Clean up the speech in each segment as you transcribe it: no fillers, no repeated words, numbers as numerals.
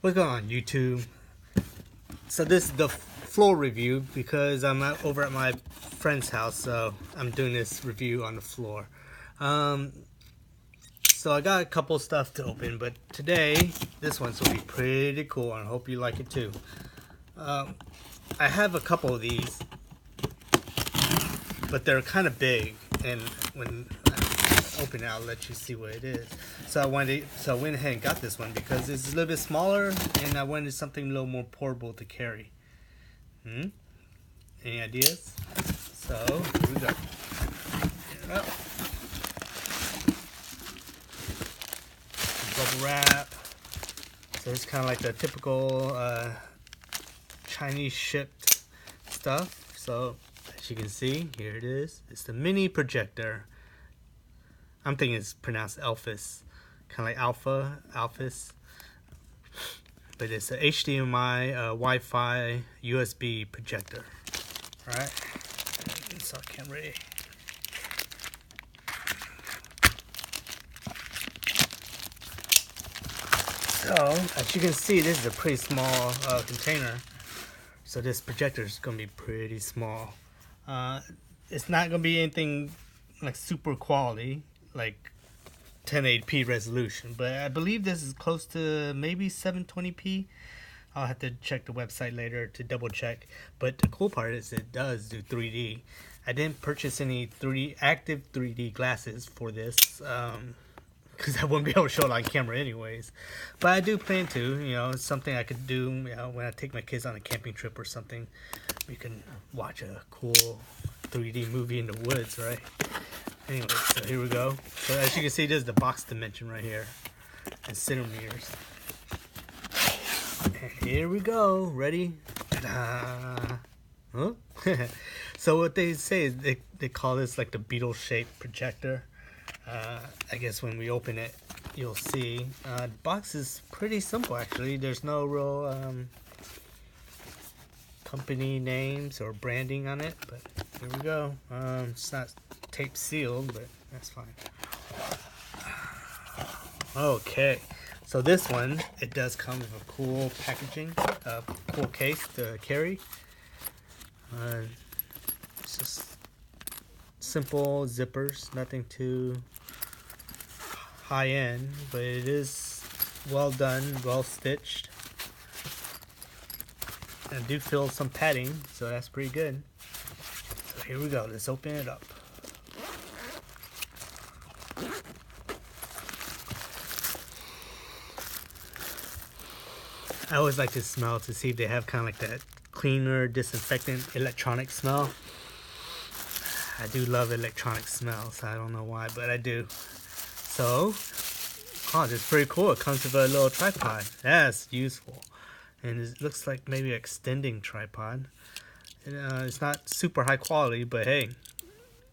What's going on, YouTube? So this is the floor review because I'm over at my friend's house, so I'm doing this review on the floor. So I got a couple stuff to open, but today this one's gonna be pretty cool, and I hope you like it too. I have a couple of these, but they're kind of big, and when I open it, I'll let you see what it is. So I went ahead and got this one because it's a little bit smaller, and I wanted something a little more portable to carry. Any ideas? So here we go. Bubble wrap. So it's kind of like the typical Chinese shipped stuff. So as you can see, here it is. It's the mini projector. I'm thinking it's pronounced ELEPHAS, kind of like ELEPHAS. But it's a HDMI, Wi-Fi, USB projector. All right. So I can't really. So as you can see, this is a pretty small container. So this projector is going to be pretty small. It's not going to be anything like super quality, like 1080p resolution, but I believe this is close to maybe 720p. I'll have to check the website later to double check. But the cool part is it does do 3D. I didn't purchase any active 3D glasses for this because I wouldn't be able to show it on camera anyways. But I do plan to, it's something I could do, when I take my kids on a camping trip or something. We can watch a cool 3D movie in the woods, right? Anyway, so here we go. So as you can see, there's the box dimension right here and centimeters. And here we go. Ready? Ta-da! Huh? So what they say is they call this like the beetle-shaped projector. I guess when we open it, you'll see. The box is pretty simple, actually. There's no real company names or branding on it, but here we go. It's not tape sealed, but that's fine. Okay, so this one, it does come with a cool packaging, cool case to carry. It's just simple zippers, nothing too high end, but it is well done, well stitched. I do feel some padding, so that's pretty good. So here we go, let's open it up. I always like to smell to see if they have kind of like that cleaner, disinfectant, electronic smell. I do love electronic smells. I don't know why, but I do. So, this is pretty cool. It comes with a little tripod. That's useful. And it looks like maybe an extending tripod. It's not super high quality, but hey,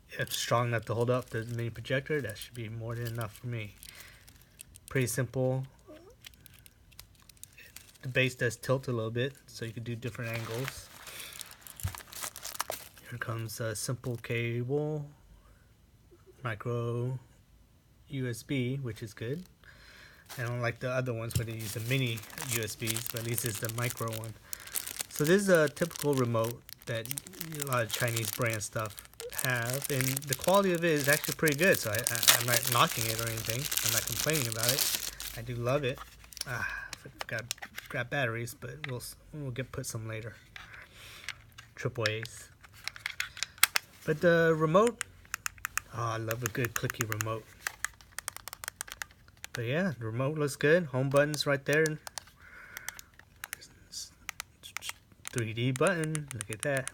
if it's strong enough to hold up the mini projector, that should be more than enough for me. Pretty simple. The base does tilt a little bit, so you can do different angles. Here comes a simple cable, micro USB, which is good. I don't like the other ones where they use the mini USBs, but at least it's the micro one. So this is a typical remote that a lot of Chinese brand stuff have, and the quality of it is actually pretty good. So I'm not knocking it or anything. I'm not complaining about it. I do love it. Forgot to grab batteries, but we'll put some later. AAA's. But the remote, I love a good clicky remote. But yeah, the remote looks good. Home button's right there. 3D button. Look at that.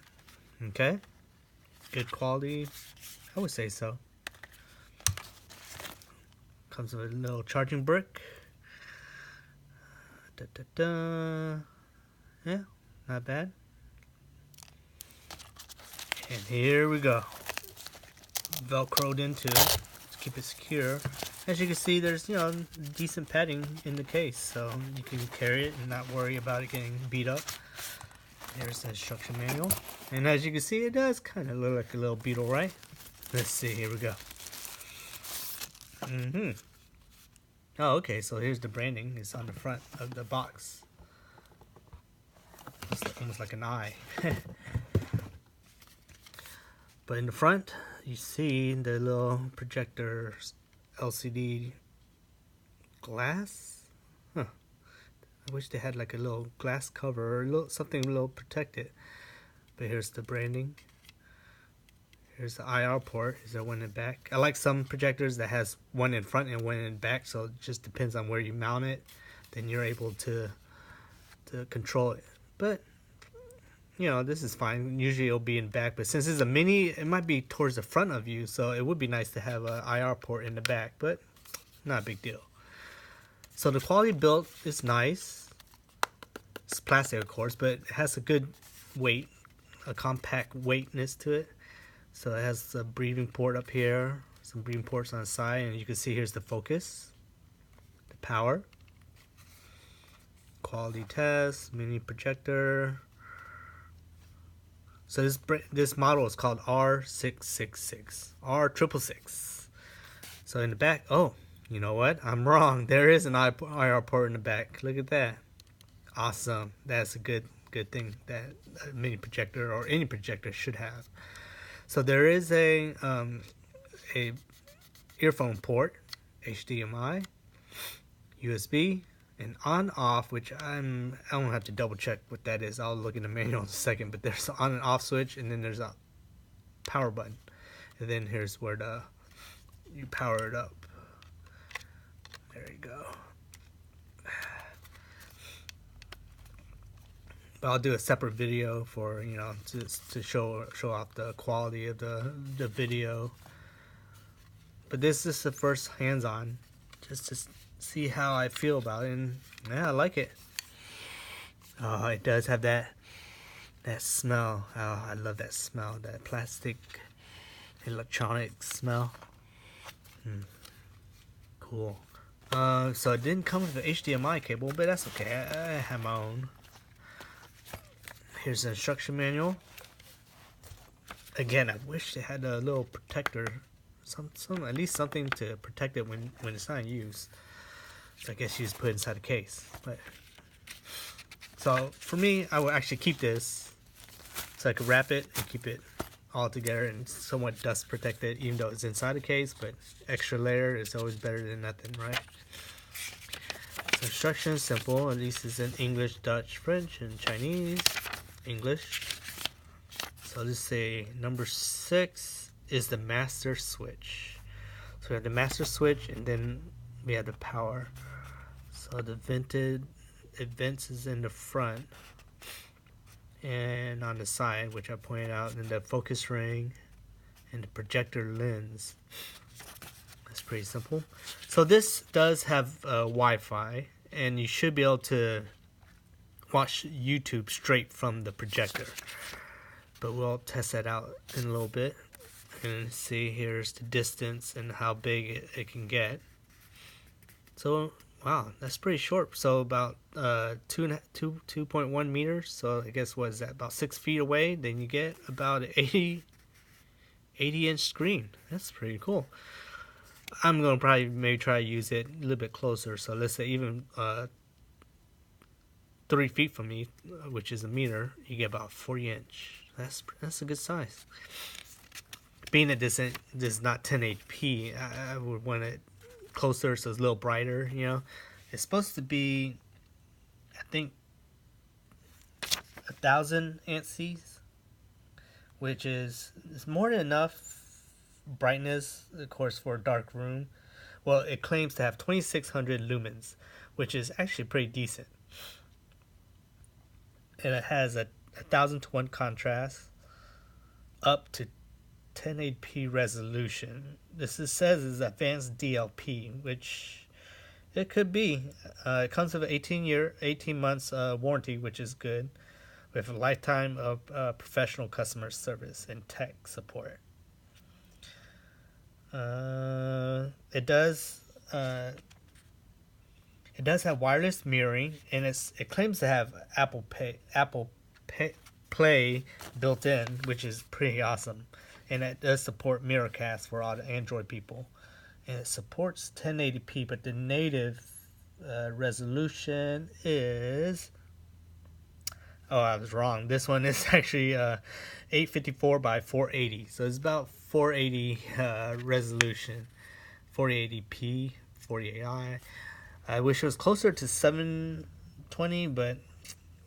Okay. Good quality. I would say so. Comes with a little charging brick. Yeah, not bad. And here we go. Velcroed into it to keep it secure. As you can see, there's decent padding in the case, so you can carry it and not worry about it getting beat up. There's the instruction manual, and as you can see, it does kind of look like a little beetle, right? Let's see. Here we go. Oh, okay, so here's the branding. It's on the front of the box. It's almost like an eye. But in the front, you see the little projector LCD glass. Huh. I wish they had like a little glass cover or a little, something a little protected. But here's the branding. Here's the IR port. Is there one in the back? I like some projectors that has one in front and one in the back, so it just depends on where you mount it. Then you're able to control it. But you know, this is fine. Usually it'll be in back, but since it's a mini, it might be towards the front of you, so it would be nice to have an IR port in the back, but not a big deal. So the quality built is nice. It's plastic, of course, but it has a good weight, a compact weightness to it. So it has a breathing port up here, some breathing ports on the side, and you can see here's the focus, the power, quality test, mini projector. So this model is called R666, R666. So in the back, oh, you know what? I'm wrong. There is an IR port in the back. Look at that. Awesome. That's a good thing that a mini projector or any projector should have. So there is a earphone port, HDMI, USB, and on off, which I don't have to double check what that is. I'll look in the manual in a second, but there's an on and off switch, and then there's a power button, and then here's where you power it up. There you go. But I'll do a separate video for, you know, to show off the quality of the video. But this is the first hands-on, just to see how I feel about it, and yeah, I like it. Oh, it does have that smell. Oh, I love that smell, that plastic electronic smell. Cool. So it didn't come with an HDMI cable, but that's okay. I have my own. Here's the instruction manual. Again, I wish they had a little protector, some at least something to protect it when it's not in use. So I guess you just put it inside the case. But so for me, I would actually keep this so I could wrap it and keep it all together and somewhat dust protected, even though it's inside the case. But extra layer is always better than nothing, right? So instructions simple. At least it's in English, Dutch, French, and Chinese. English. So let's say number 6 is the master switch. So we have the master switch, and then we have the power. So the vented vents is in the front and on the side, which I pointed out, and the focus ring and the projector lens. That's pretty simple. So this does have Wi-Fi, and you should be able to watch YouTube straight from the projector. But we'll test that out in a little bit. And see, here's the distance and how big it can get. So wow, that's pretty short. So about 2.1 meters. So I guess what is that, about 6 feet away? Then you get about an 80-inch screen. That's pretty cool. I'm gonna probably maybe try to use it a little bit closer. So let's say even 3 feet from me, which is a meter, you get about 40-inch. That's a good size. Being that this is not 1080p, I would want it closer so it's a little brighter, you know. It's supposed to be, I think, 1,000 ANSI, which is more than enough brightness, of course, for a dark room. Well, it claims to have 2,600 lumens, which is actually pretty decent. And it has a 1,000:1 contrast, up to 1080p resolution. This says is advanced DLP, which it could be. It comes with an 18 months warranty, which is good, with a lifetime of professional customer service and tech support. It does have wireless mirroring, and it claims to have Apple Play built in, which is pretty awesome. And it does support Miracast for all the Android people. and it supports 1080p, but the native resolution is, oh, I was wrong. This one is actually 854 by 480, so it's about 480 resolution, 480p, 40i. I wish it was closer to 720, but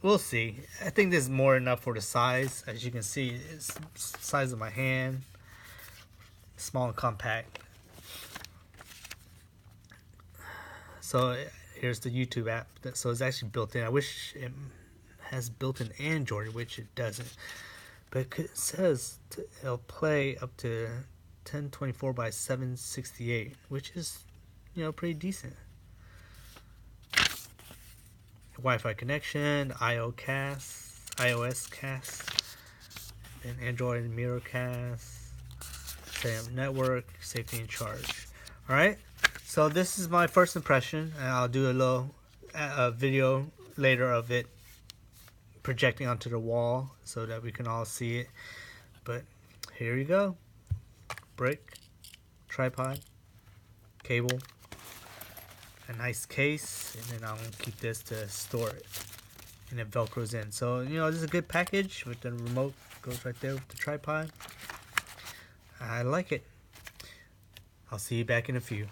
we'll see. I think this is more enough for the size. As you can see, it's the size of my hand, small and compact. So here's the YouTube app. So it's actually built in. I wish it has built-in Android, which it doesn't. But it says it'll play up to 1024 by 768, which is, you know, pretty decent. Wi-Fi connection, iOS cast, and Android Mirrorcast, setting up network, safety and charge. Alright, so this is my first impression, and I'll do a little video later of it projecting onto the wall so that we can all see it. But here you go. Brick, tripod, cable, a nice case, and then I'm going to keep this to store it, and it velcros in. So, you know, this is a good package with the remote, goes right there with the tripod. I like it. I'll see you back in a few.